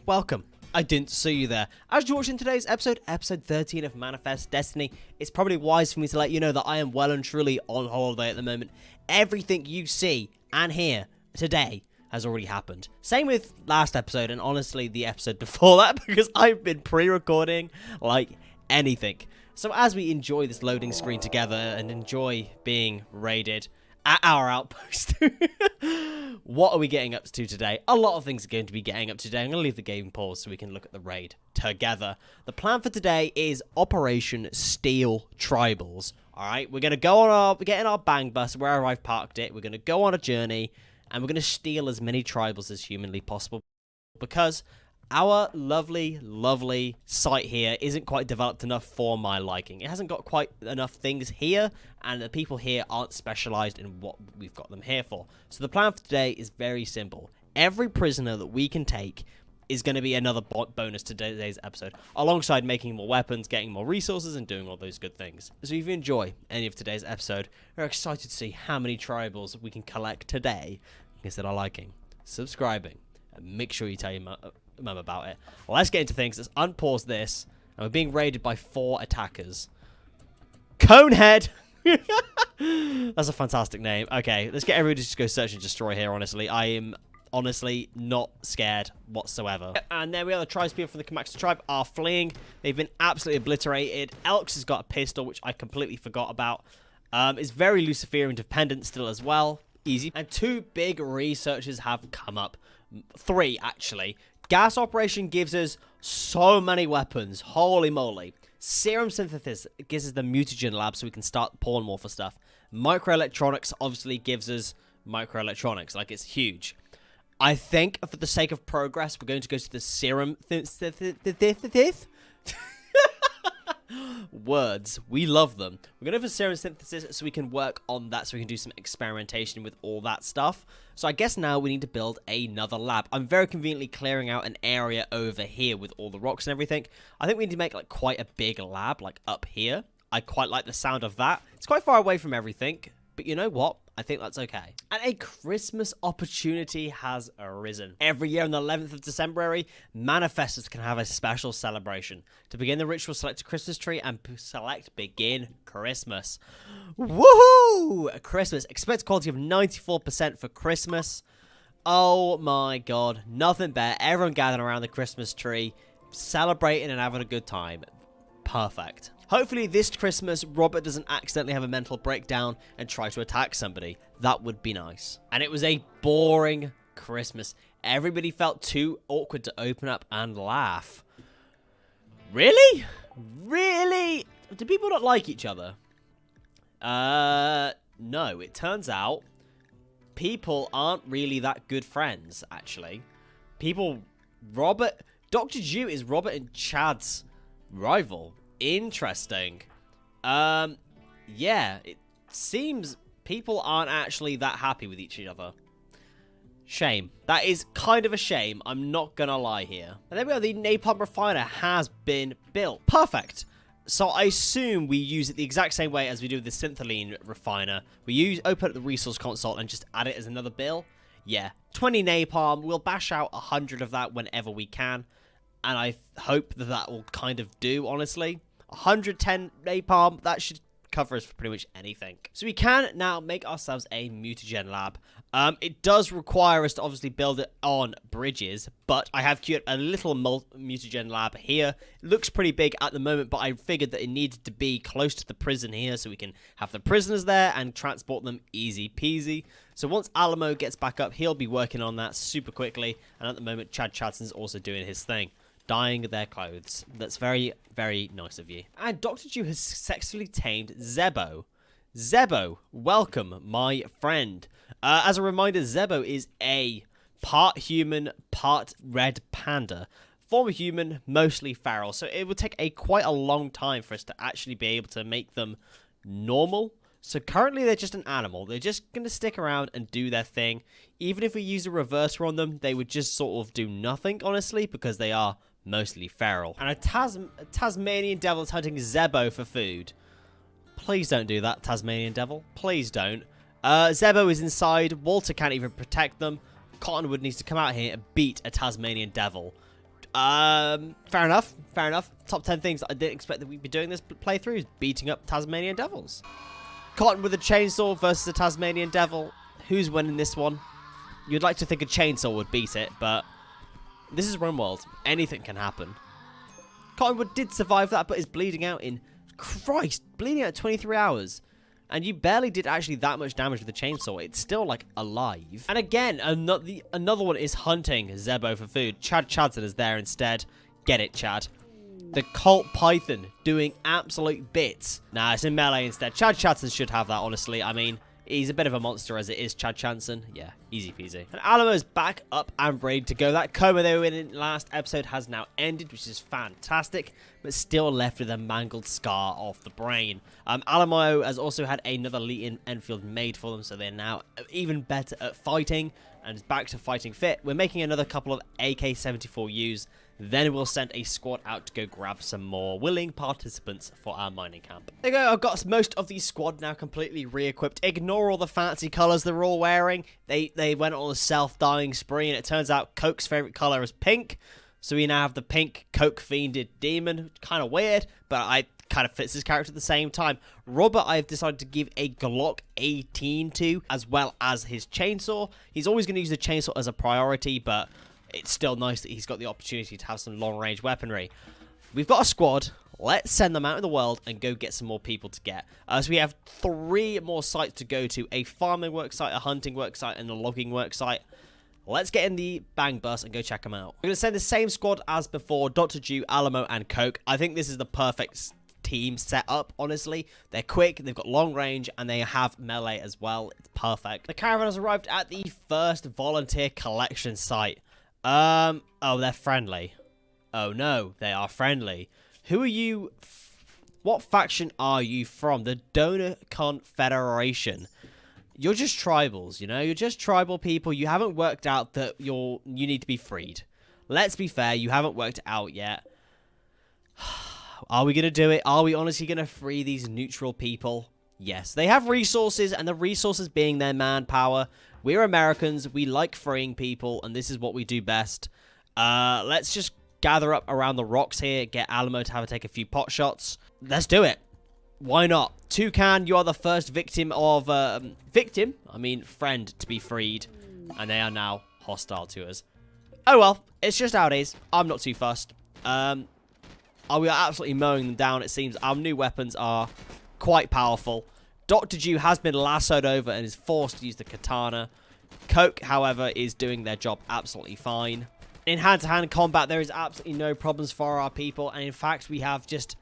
welcome. I didn't see you there. As you're watching today's episode, episode 13 of Manifest Destiny, it's probably wise for me to let you know that I am well and truly on holiday at the moment. Everything you see and hear today has already happened. Same with last episode and honestly the episode before that, because I've been pre-recording like anything. So as we enjoy this loading screen together and enjoy being raided at our outpost, what are we getting up to today? A lot of things are going to be getting up today. I'm going to leave the game paused so we can look at the raid together. The plan for today is Operation Steal Tribals. Alright, we're going to go on get in our bang bus wherever I've parked it. We're going to go on a journey and we're going to steal as many tribals as humanly possible, because our lovely, lovely site here isn't quite developed enough for my liking. It hasn't got quite enough things here, and the people here aren't specialized in what we've got them here for. So the plan for today is very simple. Every prisoner that we can take is going to be another bonus to today's episode, alongside making more weapons, getting more resources, and doing all those good things. So if you enjoy any of today's episode, we're excited to see how many tribals we can collect today, instead of liking, subscribing, and make sure you tell your mum about it. Well, let's get into things. Let's unpause this. And we're being raided by 4 attackers. Conehead! That's a fantastic name. Okay, let's get everybody to just go search and destroy here, honestly. I am honestly not scared whatsoever. And then we have the tribespeople from the Komatsu tribe are fleeing. They've been absolutely obliterated. Elks has got a pistol, which I completely forgot about. It's very Luciferian dependent still as well. Easy. And 2 big researchers have come up. 3, actually. Gas operation gives us so many weapons. Holy moly. Serum synthesis gives us the mutagen lab so we can start pouring more for stuff. Microelectronics obviously gives us microelectronics. Like, it's huge. I think for the sake of progress, we're going to go to the serum words. We love them. We're going to go for serum synthesis so we can work on that, so we can do some experimentation with all that stuff. So I guess now we need to build another lab. I'm very conveniently clearing out an area over here with all the rocks and everything. I think we need to make like quite a big lab, like up here. I quite like the sound of that. It's quite far away from everything, but you know what? I think that's okay. And a Christmas opportunity has arisen. Every year on the 11th of December, manifestors can have a special celebration. To begin the ritual, select a Christmas tree and select Begin Christmas. Woohoo! Christmas. Expect quality of 94% for Christmas. Oh my god. Nothing better. Everyone gathering around the Christmas tree, celebrating and having a good time. Perfect. Hopefully this Christmas, Robert doesn't accidentally have a mental breakdown and try to attack somebody. That would be nice. And it was a boring Christmas. Everybody felt too awkward to open up and laugh. Really? Really? Do people not like each other? No. It turns out people aren't really that good friends, actually. Dr. Jew is Robert and Chad's rival. Interesting. Yeah, it seems people aren't actually that happy with each other. Shame. That is kind of a shame. I'm not gonna lie here. And there we go. The napalm refiner has been built. Perfect. So I assume we use it the exact same way as we do the syntholine refiner. We open up the resource console and just add it as another bill. Yeah. 20 napalm. We'll bash out 100 of that whenever we can. And I hope that will kind of do, honestly. 110 napalm, that should cover us for pretty much anything. So we can now make ourselves a mutagen lab. It does require us to obviously build it on bridges, but I have queued a little mutagen lab here. It looks pretty big at the moment, but I figured that it needed to be close to the prison here so we can have the prisoners there and transport them easy peasy. So once Alamo gets back up, he'll be working on that super quickly, and at the moment Chad Chadson's also doing his thing. Dyeing their clothes. That's very, very nice of you. And Dr. Jew has successfully tamed Zebo. Zebo, welcome, my friend. As a reminder, Zebo is a part human, part red panda. Former human, mostly feral. So it would take quite a long time for us to actually be able to make them normal. So currently they're just an animal. They're just going to stick around and do their thing. Even if we use a reverser on them, they would just sort of do nothing, honestly, because they are mostly feral. And a Tasmanian devil is hunting Zebo for food. Please don't do that, Tasmanian devil. Please don't. Zebo is inside. Walter can't even protect them. Cottonwood needs to come out here and beat a Tasmanian devil. Fair enough. Fair enough. Top 10 things that I didn't expect that we'd be doing this playthrough is beating up Tasmanian devils. Cotton with a chainsaw versus a Tasmanian devil. Who's winning this one? You'd like to think a chainsaw would beat it, but this is Rimworld. Anything can happen. Cottonwood did survive that, but is bleeding out in... Christ! Bleeding out 23 hours. And you barely did actually that much damage with the chainsaw. It's still, like, alive. And again, another one is hunting Zebo for food. Chad Chadson is there instead. Get it, Chad. The Colt Python doing absolute bits. Nah, it's in melee instead. Chad Chadson should have that, honestly. I mean, he's a bit of a monster as it is, Chad Chanson. Yeah, easy peasy. And Alamo's back up and ready to go. That coma they were in last episode has now ended, which is fantastic, but still left with a mangled scar off the brain. Alamo has also had another Leighton Enfield made for them, so they're now even better at fighting and is back to fighting fit. We're making another couple of AK-74Us. Then we'll send a squad out to go grab some more willing participants for our mining camp. There you go, I've got most of the squad now completely re-equipped. Ignore all the fancy colours they're all wearing. They went on a self-dying spree, and it turns out Coke's favourite colour is pink. So we now have the pink Coke-fiended demon. Kind of weird, but I kind of fits his character at the same time. Robert, I've decided to give a Glock 18 to, as well as his chainsaw. He's always going to use the chainsaw as a priority, but it's still nice that he's got the opportunity to have some long-range weaponry. We've got a squad. Let's send them out in the world and go get some more people to get. So we have 3 more sites to go to. A farming worksite, a hunting worksite, and a logging worksite. Let's get in the bang bus and go check them out. We're going to send the same squad as before. Dr. Jew, Alamo, and Coke. I think this is the perfect team set up, honestly. They're quick, they've got long range, and they have melee as well. It's perfect. The caravan has arrived at the first volunteer collection site. Oh, they're friendly. Oh, no, they are friendly. Who are you? What faction are you from? The Donor Confederation. You're just tribals, you know? You're just tribal people. You haven't worked out that you need to be freed. Let's be fair, you haven't worked it out yet. Are we going to do it? Are we honestly going to free these neutral people? Yes, they have resources, and the resources being their manpower. We're Americans, we like freeing people, and this is what we do best. Let's just gather up around the rocks here, get Alamo to take a few pot shots. Let's do it. Why not? Toucan, you are the first victim of... friend to be freed, and they are now hostile to us. Oh well, it's just how it is. I'm not too fussed. We are absolutely mowing them down, it seems. Our new weapons are quite powerful. Dr. Jew has been lassoed over and is forced to use the katana. Coke, however, is doing their job absolutely fine. In hand-to-hand combat, there is absolutely no problems for our people, and in fact, we have just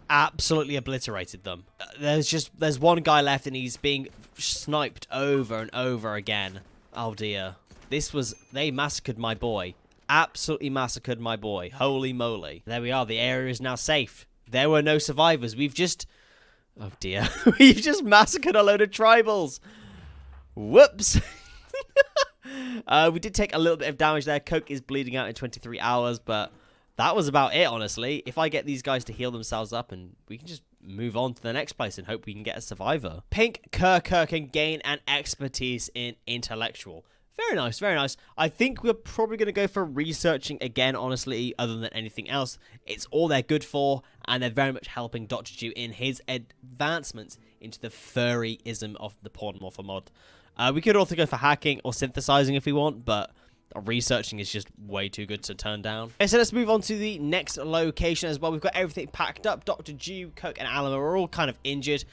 absolutely obliterated them. There's one guy left, and he's being sniped over and over again. Oh dear. They massacred my boy. Absolutely massacred my boy. Holy moly. There we are, the area is now safe. There were no survivors. Oh dear. We've just massacred a load of tribals. Whoops. We did take a little bit of damage there. Coke is bleeding out in 23 hours, but that was about it, honestly. If I get these guys to heal themselves up, and we can just move on to the next place and hope we can get a survivor. Pink Kerr can gain an expertise in intellectual. Very nice, very nice. I think we're probably going to go for researching again, honestly, other than anything else. It's all they're good for, and they're very much helping Dr. Jew in his advancements into the furryism of the Pornomorpha mod. We could also go for hacking or synthesizing if we want, but researching is just way too good to turn down. Okay, so let's move on to the next location as well. We've got everything packed up. Dr. Jew, Coke, and Alamo are all kind of injured,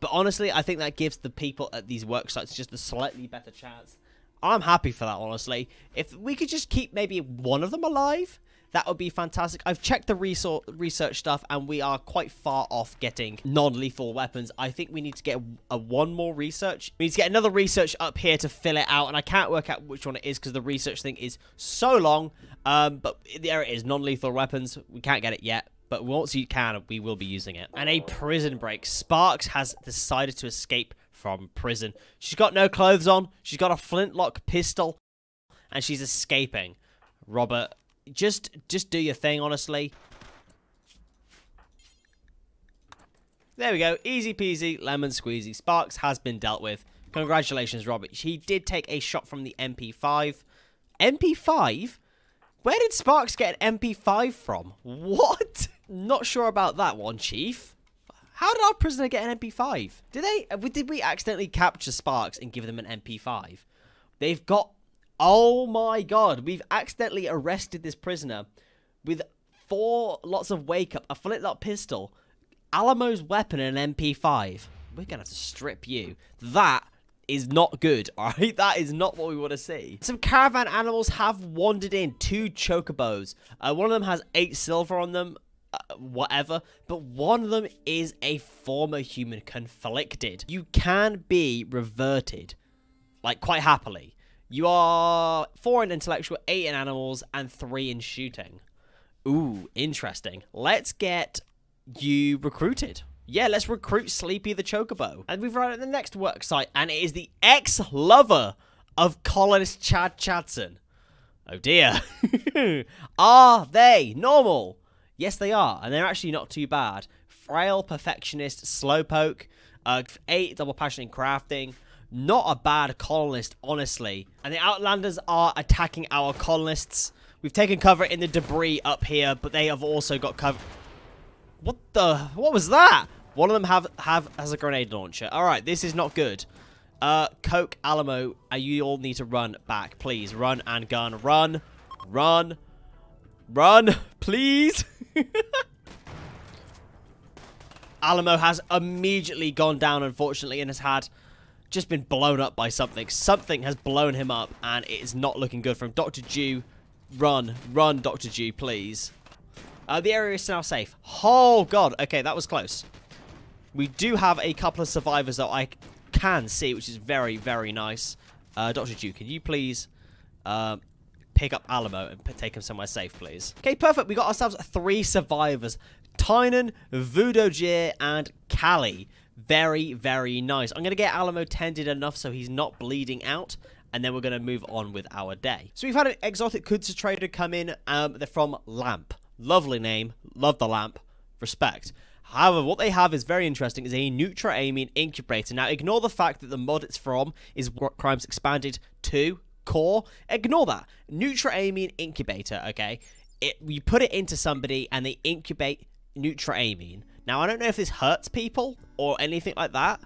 but honestly, I think that gives the people at these work sites just a slightly better chance. I'm happy for that, honestly. If we could just keep maybe one of them alive, that would be fantastic. I've checked the research stuff, and we are quite far off getting non-lethal weapons. I think we need to get one more research. We need to get another research up here to fill it out, and I can't work out which one it is because the research thing is so long. But there it is, non-lethal weapons. We can't get it yet, but once you can, we will be using it. And a prison break. Sparks has decided to escape from prison. She's got no clothes on. She's got a flintlock pistol, and she's escaping. Robert, just do your thing, honestly. There we go. Easy peasy, lemon squeezy. Sparks has been dealt with. Congratulations, Robert. He did take a shot from the MP5. MP5? Where did Sparks get an MP5 from? What? Not sure about that one, Chief. How did our prisoner get an MP5? Did we accidentally capture Sparks and give them an MP5? They've got... Oh my god, we've accidentally arrested this prisoner with 4 lots of wake up, a flintlock pistol, Alamo's weapon, and an MP5. We're gonna have to strip you. That is not good, alright? That is not what we want to see. Some caravan animals have wandered in. 2 chocobos. One of them has 8 silver on them. Whatever. But one of them is a former human conflicted. You can be reverted. Like, quite happily. You are 4 in intellectual, 8 in animals, and 3 in shooting. Ooh, interesting. Let's get you recruited. Yeah, let's recruit Sleepy the Chocobo. And we've arrived at the next work site, and it is the ex-lover of colonist Chad Chadson. Oh dear. Are they normal? Yes, they are, and they're actually not too bad. Frail, perfectionist, slowpoke, 8 double passion in crafting. Not a bad colonist, honestly. And the Outlanders are attacking our colonists. We've taken cover in the debris up here, but they have also got cover... What was that? One of them has a grenade launcher. Alright, this is not good. Coke, Alamo, you all need to run back, please. Run and gun. Run. Run. Run, please. Alamo has immediately gone down, unfortunately, and has just been blown up by something. Something has blown him up, and it is not looking good from Dr. Jew. Run. Run, Dr. Jew, please. The area is now safe. Oh, God. Okay, that was close. We do have a couple of survivors that I can see, which is very, very nice. Dr. Jew, can you please pick up Alamo and take him somewhere safe, please? Okay, perfect. We got ourselves 3 survivors. Tynan, Voodoo, and Callie. Very, very nice. I'm going to get Alamo tended enough so he's not bleeding out, and then we're going to move on with our day. So we've had an exotic Kudza trader come in. They're from Lamp. Lovely name. Love the Lamp. Respect. However, what they have is very interesting. Is a Nutra-Amine incubator. Now, ignore the fact that the mod it's from is War Crimes Expanded 2 Core. Ignore that. Nutra-Amine incubator, okay? You put it into somebody and they incubate Nutra-Amine. Now, I don't know if this hurts people or anything like that,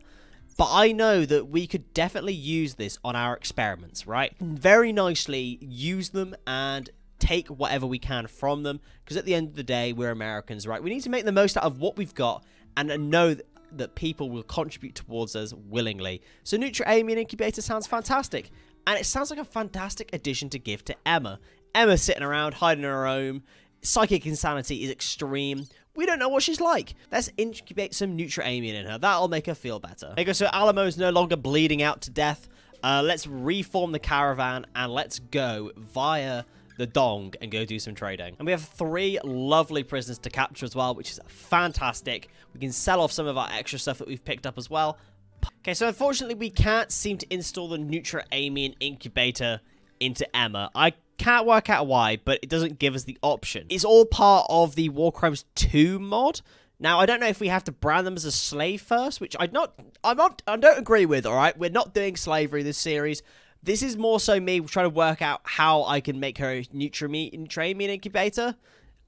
but I know that we could definitely use this on our experiments, right? Very nicely use them and take whatever we can from them, because at the end of the day, we're Americans, right? We need to make the most out of what we've got and know that people will contribute towards us willingly. So Nutra-Amine Incubator sounds fantastic, and it sounds like a fantastic addition to give to Emma. Emma's sitting around, hiding in her home. Psychic insanity is extreme. We don't know what she's like. Let's incubate some Nutra-Amine in her. That'll make her feel better. Okay, so Alamo is no longer bleeding out to death. Let's reform the caravan, and let's go via the Dong and go do some trading. And we have 3 lovely prisoners to capture as well, which is fantastic. We can sell off some of our extra stuff that we've picked up as well. Okay, so unfortunately we can't seem to install the Nutra-Amine incubator into Emma. I can't work out why, but it doesn't give us the option. It's all part of the War Crimes 2 mod. Now, I don't know if we have to brand them as a slave first, which I don't agree with, all right? We're not doing slavery this series. This is more so me trying to work out how I can make her a Nutra-Amine incubator.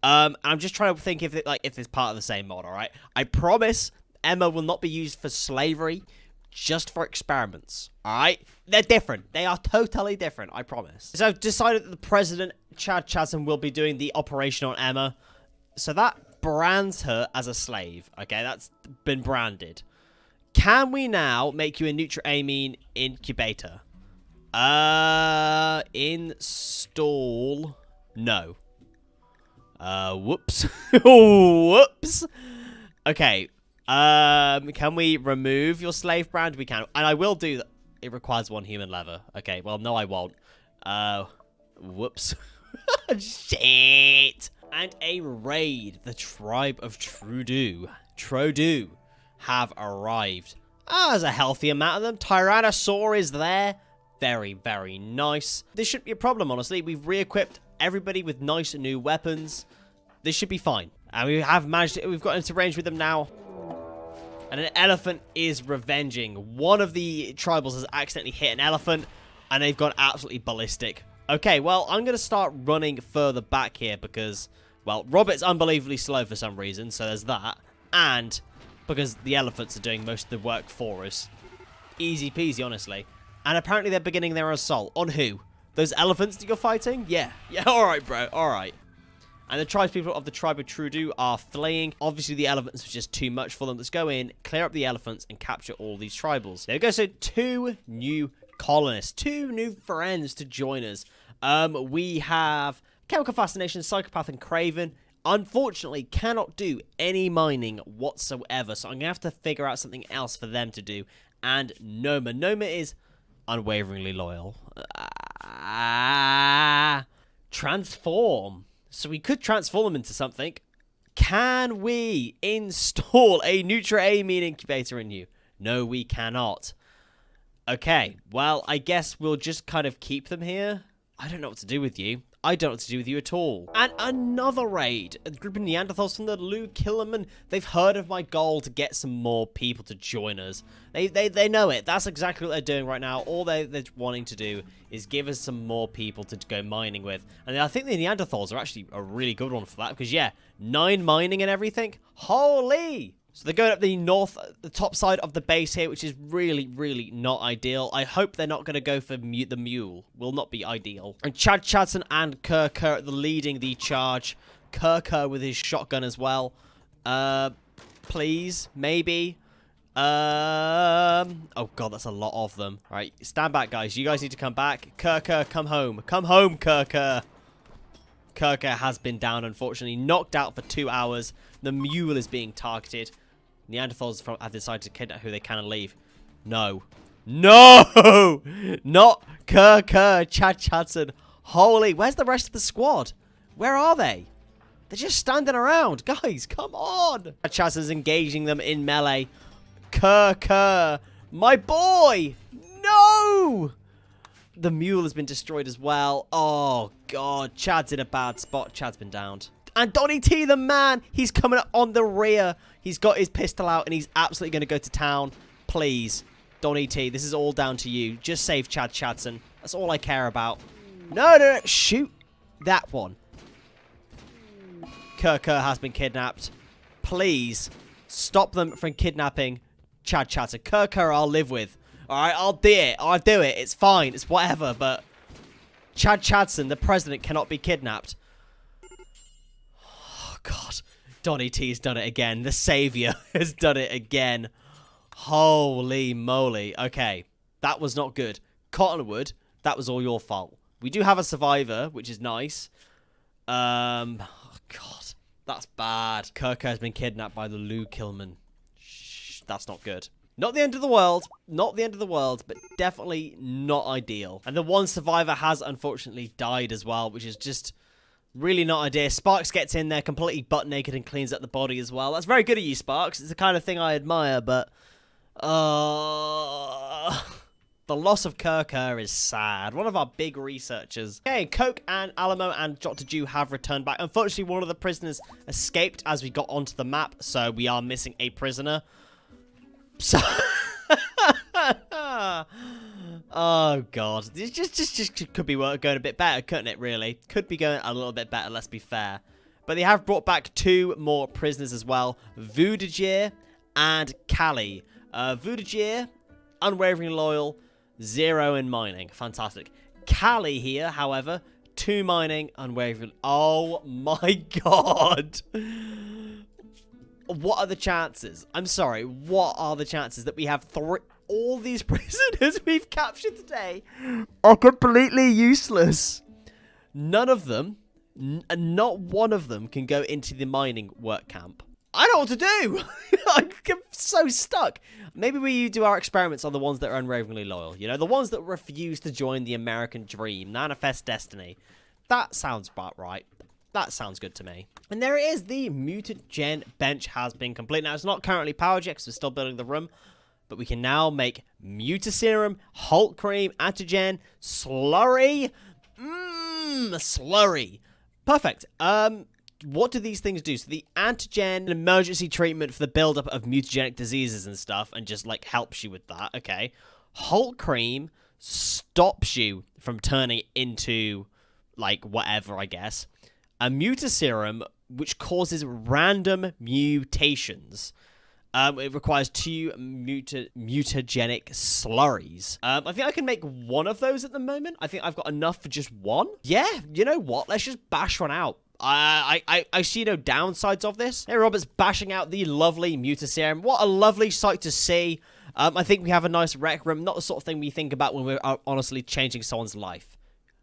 I'm just trying to think if it's part of the same mod, all right? I promise Emma will not be used for slavery, just for experiments, all right? They're different. They are totally different, I promise. So I've decided that the President, Chad Chadson, will be doing the operation on Emma. So that brands her as a slave, okay? That's been branded. Can we now make you a Nutra-Amine incubator? Install. No. Whoops. Whoops. Okay. Can we remove your slave brand? We can. And I will do that. It requires 1 human lever. Okay. Well, no, I won't. Whoops. Shit. And a raid. The tribe of Trodu have arrived. There's a healthy amount of them. Tyrannosaur is there. Very, very nice. This shouldn't be a problem, honestly. We've re-equipped everybody with nice new weapons. This should be fine. And we have managed it. We've got into range with them now. And an elephant is revenging. One of the tribals has accidentally hit an elephant, and they've gone absolutely ballistic. Okay, well, I'm going to start running further back here because, well, Robert's unbelievably slow for some reason, so there's that. And because the elephants are doing most of the work for us. Easy peasy, honestly. And apparently they're beginning their assault. On who? Those elephants that you're fighting? Yeah. Yeah, alright, bro. Alright. And the tribespeople of the tribe of Trudeau are fleeing. Obviously, the elephants was just too much for them. Let's go in, clear up the elephants, and capture all these tribals. There we go. So, 2 new colonists. 2 new friends to join us. We have Chemical Fascination, Psychopath, and Craven. Unfortunately, cannot do any mining whatsoever. So, I'm going to have to figure out something else for them to do. And Noma. Noma is unwaveringly loyal. Transform. So we could transform them into something. Can we install a Nutra-Amine incubator in you? No, we cannot. Okay, well, I guess we'll just kind of keep them here. I don't know what to do with you. I don't know what to do with you at all. And another raid. A group of Neanderthals from the Lou Killerman. They've heard of my goal to get some more people to join us. They know it. That's exactly what they're doing right now. All they're wanting to do is give us some more people to go mining with. And I think the Neanderthals are actually a really good one for that. Because, yeah, 9 mining and everything. Holy! So they're going up the top side of the base here, which is really, really not ideal. I hope they're not going to go for the mule. Will not be ideal. And Chad Chadson and Kerr leading the charge. Kerr with his shotgun as well. Please, maybe. Oh god, that's a lot of them. All right, stand back, guys. You guys need to come back. Kerr, come home. Come home, Kerr. Kerr has been down, unfortunately. Knocked out for 2 hours. The mule is being targeted. Neanderthals have decided to kidnap who they can and leave. No. No! Not Kerr, Chad Chadson. Holy, where's the rest of the squad? Where are they? They're just standing around. Guys, come on. Chad Chadson's engaging them in melee. Kerr, my boy! No! The mule has been destroyed as well. Oh, God. Chad's in a bad spot. Chad's been downed. And Donny T, the man, he's coming up on the rear. He's got his pistol out, and he's absolutely going to go to town. Please, Donny T, this is all down to you. Just save Chad Chadson. That's all I care about. No. Shoot that one. Kerr has been kidnapped. Please, stop them from kidnapping Chad Chadson. Kerr, I'll live with. Alright, I'll do it. It's fine. It's whatever, but Chad Chadson, the president, cannot be kidnapped. Oh, God. Donny T's done it again. The savior has done it again. Holy moly. Okay, that was not good. Cottonwood, that was all your fault. We do have a survivor, which is nice. Oh, God. That's bad. Kerr has been kidnapped by the Lou Kilman. Shh, that's not good. Not the end of the world. Not the end of the world, but definitely not ideal. And the one survivor has unfortunately died as well, which is just really not ideal. Sparks gets in there completely butt naked and cleans up the body as well. That's very good of you, Sparks. It's the kind of thing I admire, but the loss of Kerr is sad. One of our big researchers. Okay, Coke and Alamo and Dr. Jew have returned back. Unfortunately, one of the prisoners escaped as we got onto the map, so we are missing a prisoner. So oh god, this just could be going a bit better, couldn't it? Really, could be going a little bit better. Let's be fair. But they have brought back 2 more prisoners as well, Vudajir and Callie. Vudajir, unwavering loyal, 0 in mining, fantastic. Callie here, however, 2 mining, unwavering. Oh my god. What are the chances? I'm sorry. What are the chances that we have all these prisoners we've captured today are completely useless? None of them, not one of them can go into the mining work camp. I don't know what to do. I'm so stuck. Maybe we do our experiments on the ones that are unwaveringly loyal. You know, the ones that refuse to join the American dream, manifest destiny. That sounds about right. That sounds good to me. And there it is. The mutagen bench has been complete. Now, it's not currently powered yet because we're still building the room. But we can now make Mutaserum, Hulk Cream, Antigen, Slurry. Slurry. Perfect. What do these things do? So the Antigen, emergency treatment for the buildup of mutagenic diseases and stuff. And just, like, helps you with that. Okay. Hulk Cream, stops you from turning into, like, whatever, I guess. A mutaserum, which causes random mutations. It requires 2 mutagenic slurries. I think I can make 1 of those at the moment. I think I've got enough for just 1. Yeah, you know what? Let's just bash one out. I see no downsides of this. Hey, Robert's bashing out the lovely mutaserum. What a lovely sight to see. I think we have a nice rec room. Not the sort of thing we think about when we're honestly changing someone's life.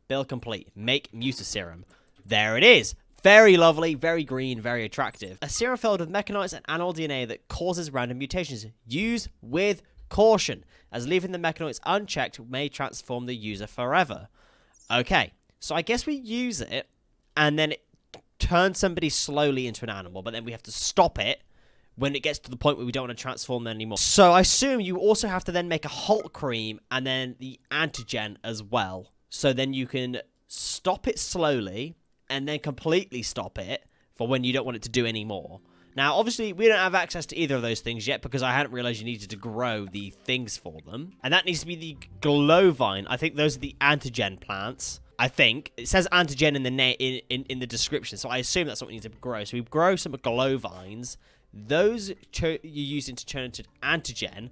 Build complete. Make mutaserum. There it is. Very lovely, very green, very attractive. A serum filled with mechanites and animal DNA that causes random mutations. Use with caution, as leaving the mechanites unchecked may transform the user forever. Okay, so I guess we use it, and then it turns somebody slowly into an animal, but then we have to stop it when it gets to the point where we don't want to transform them anymore. So I assume you also have to then make a Hulk cream, and then the antigen as well. So then you can stop it slowly, and then completely stop it for when you don't want it to do any more. Now, obviously, we don't have access to either of those things yet because I hadn't realized you needed to grow the things for them. And that needs to be the glowvine. I think those are the antigen plants. I think. It says antigen in the in the description, so I assume that's what we need to grow. So we grow some glowvines. Those you're using to turn into antigen.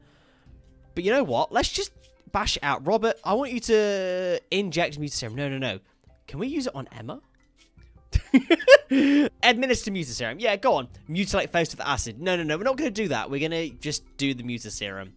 But you know what? Let's just bash it out. Robert, I want you to inject mutaserum. No. Can we use it on Emma? Administer mutaserum. Yeah, go on. Mutilate face with acid. No. We're not going to do that. We're going to just do the mutaserum.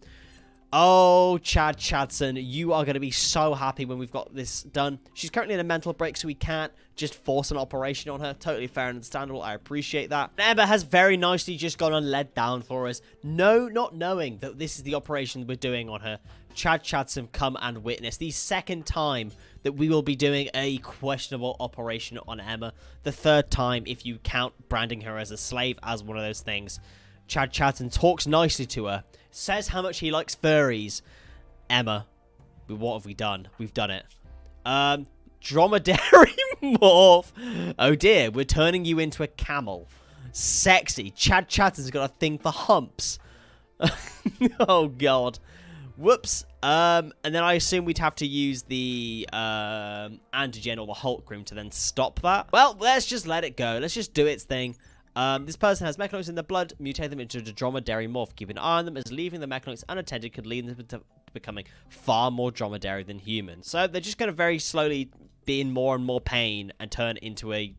Oh, Chadson, you are going to be so happy when we've got this done. She's currently in a mental break, so we can't just force an operation on her. Totally fair and understandable. I appreciate that. Emma has very nicely just gone on led down for us. No, not knowing that this is the operation we're doing on her. Chadson, come and witness the 2nd time that we will be doing a questionable operation on Emma. The 3rd time, if you count branding her as a slave as one of those things. Chadson talks nicely to her. Says how much he likes furries. Emma, what have we done? We've done it. Dromedary morph. Oh dear, we're turning you into a camel. Sexy. Chadson's got a thing for humps. Oh god. Whoops. And then I assume we'd have to use the antigen or the Hulk cream to then stop that. Well, let's just let it go. Let's just do its thing. This person has mechanoids in the blood. Mutate them into a dromedary morph. Keep an eye on them, as leaving the mechanoids unattended could lead them to becoming far more dromedary than human. So they're just going to very slowly be in more and more pain and turn into a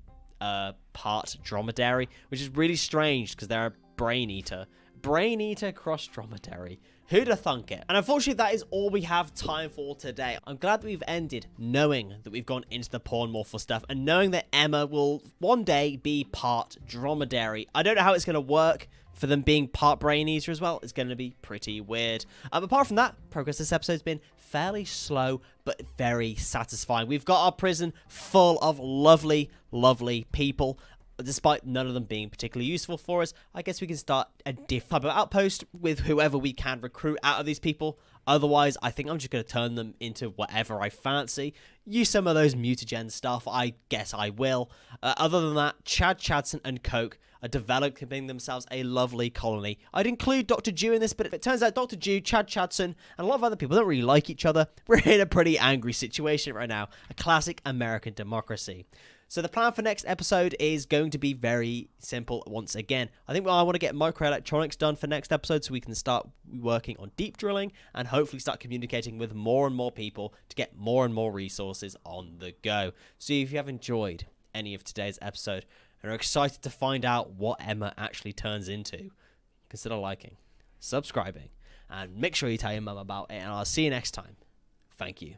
part dromedary, which is really strange because they're a brain eater. Brain eater cross dromedary. Who'd have thunk it? And unfortunately, that is all we have time for today. I'm glad that we've ended knowing that we've gone into the porn morphle stuff and knowing that Emma will one day be part dromedary. I don't know how it's going to work for them being part brain eater as well. It's going to be pretty weird. Apart from that, progress this episode has been fairly slow, but very satisfying. We've got our prison full of lovely, lovely people. Despite none of them being particularly useful for us, I guess we can start a different type of outpost with whoever we can recruit out of these people. Otherwise, I think I'm just going to turn them into whatever I fancy. Use some of those mutagen stuff. I guess I will. Other than that, Chadson and Coke are developing themselves a lovely colony. I'd include Dr. Jew in this, but it turns out Dr. Jew, Chadson, and a lot of other people don't really like each other. We're in a pretty angry situation right now. A classic American democracy. So the plan for next episode is going to be very simple once again. I think I want to get microelectronics done for next episode so we can start working on deep drilling and hopefully start communicating with more and more people to get more and more resources on the go. So if you have enjoyed any of today's episode and are excited to find out what Emma actually turns into, consider liking, subscribing, and make sure you tell your mum about it, and I'll see you next time. Thank you.